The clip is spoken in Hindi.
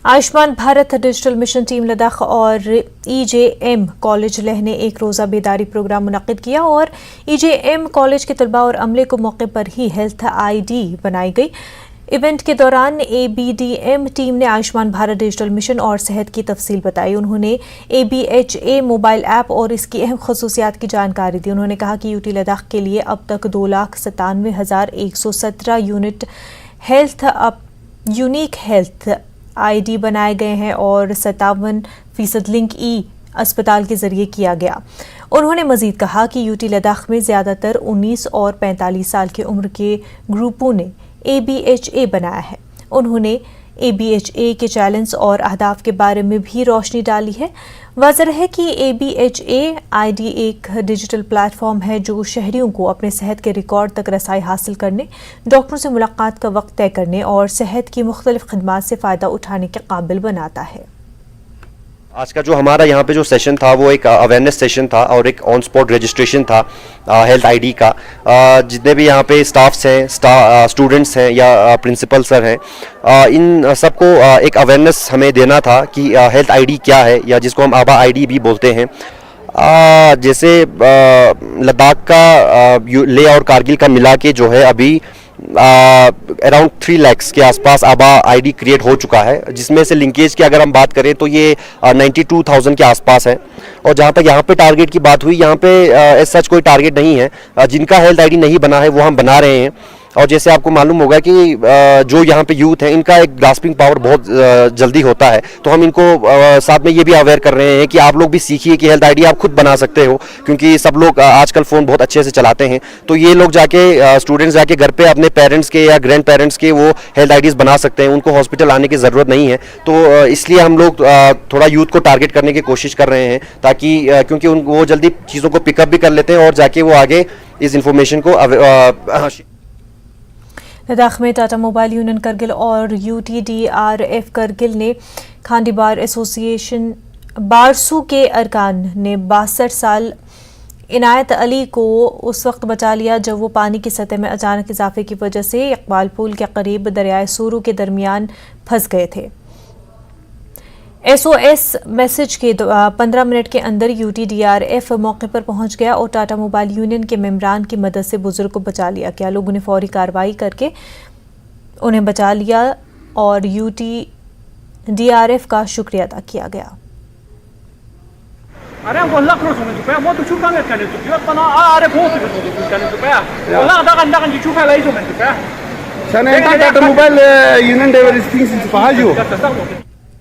Ayushman Bharat digital mission team Ladakh और EJM कॉलेज लेह ने एक रोज़ा बेदारी प्रोग्राम मुनक्किद किया और EJM कॉलेज के तलबा और अमले को मौके पर ही हेल्थ ID बनाई गई। इवेंट के दौरान ABDM टीम ने आयुष्मान भारत डिजिटल मिशन और सेहत की तफसील बताई। उन्होंने ABHA मोबाइल ऐप और इसकी अहम खसूसियात की जानकारी दी। उन्होंने कहा कि UT लद्दाख के लिए अब तक 2,97,117 यूनिक हेल्थ ID बनाए गए हैं और 57% लिंक अस्पताल के जरिए किया गया। उन्होंने मजीद कहा कि UT लद्दाख में ज्यादातर 19 और 45 साल की उम्र के ग्रुपों ने ABHA बनाया है। उन्होंने ABHA के चैलेंज और अहदाफ के बारे में भी रोशनी डाली है। वाज़ेह है कि ABHA ID एक डिजिटल प्लेटफॉर्म है जो शहरियों को अपने सेहत के रिकॉर्ड तक रसाई हासिल करने, डॉक्टरों से मुलाकात का वक्त तय करने और सेहत की मुख्तलिफ खदमात से फ़ायदा उठाने के काबिल बनाता है। आज का जो हमारा यहाँ पे जो सेशन था वो एक अवेयरनेस सेशन था और एक ऑन स्पॉट रजिस्ट्रेशन था हेल्थ ID का। जितने भी यहाँ पे स्टाफ्स हैं, स्टूडेंट्स हैं या प्रिंसिपल सर हैं, इन सबको एक अवेयरनेस हमें देना था कि हेल्थ ID क्या है या जिसको हम आबा ID भी बोलते हैं। जैसे लद्दाख का लेह और कारगिल का मिला के जो है अभी अराउंड 3 लाख के आसपास आबा ID क्रिएट हो चुका है, जिसमें से लिंकेज की अगर हम बात करें तो ये 92,000 के आसपास है। और जहाँ तक यहाँ पे टारगेट की बात हुई, यहाँ पे एज सच कोई टारगेट नहीं है। जिनका हेल्थ ID नहीं बना है वो हम बना रहे हैं। और जैसे आपको मालूम होगा कि जो यहाँ पे यूथ है इनका एक ग्रास्पिंग पावर बहुत जल्दी होता है, तो हम इनको साथ में ये भी अवेयर कर रहे हैं कि आप लोग भी सीखिए कि हेल्थ ID आप खुद बना सकते हो, क्योंकि सब लोग आजकल फ़ोन बहुत अच्छे से चलाते हैं। तो ये लोग जाके स्टूडेंट्स जाके घर पे अपने पेरेंट्स के या ग्रैंड पेरेंट्स के वो हेल्थ IDs बना सकते हैं, उनको हॉस्पिटल आने की ज़रूरत नहीं है। तो इसलिए हम लोग थोड़ा यूथ को टारगेट करने की कोशिश कर रहे हैं, ताकि क्योंकि वो जल्दी चीज़ों को पिकअप भी कर लेते हैं और जाके वो आगे इस इंफॉर्मेशन को लद्दाख में टाटा मोबाइल यूनियन करगिल और UTDRF करगिल ने खांडी बार एसोसिएशन बारसू के अरकान ने 62 साल इनायत अली को उस वक्त बचा लिया जब वो पानी की सतह में अचानक इजाफे की वजह से इकबाल पुल के करीब दरियाए सूरू के दरमियान फंस गए थे। SOS मैसेज के 15 मिनट के अंदर UTDRF मौके पर पहुंच गया और टाटा मोबाइल यूनियन के मेंबरान की मदद से बुजुर्ग को बचा लिया गया। लोगों ने फौरी कार्रवाई करके उन्हें बचा लिया और UTDRF का शुक्रिया अदा किया गया। Sana Tata mobile union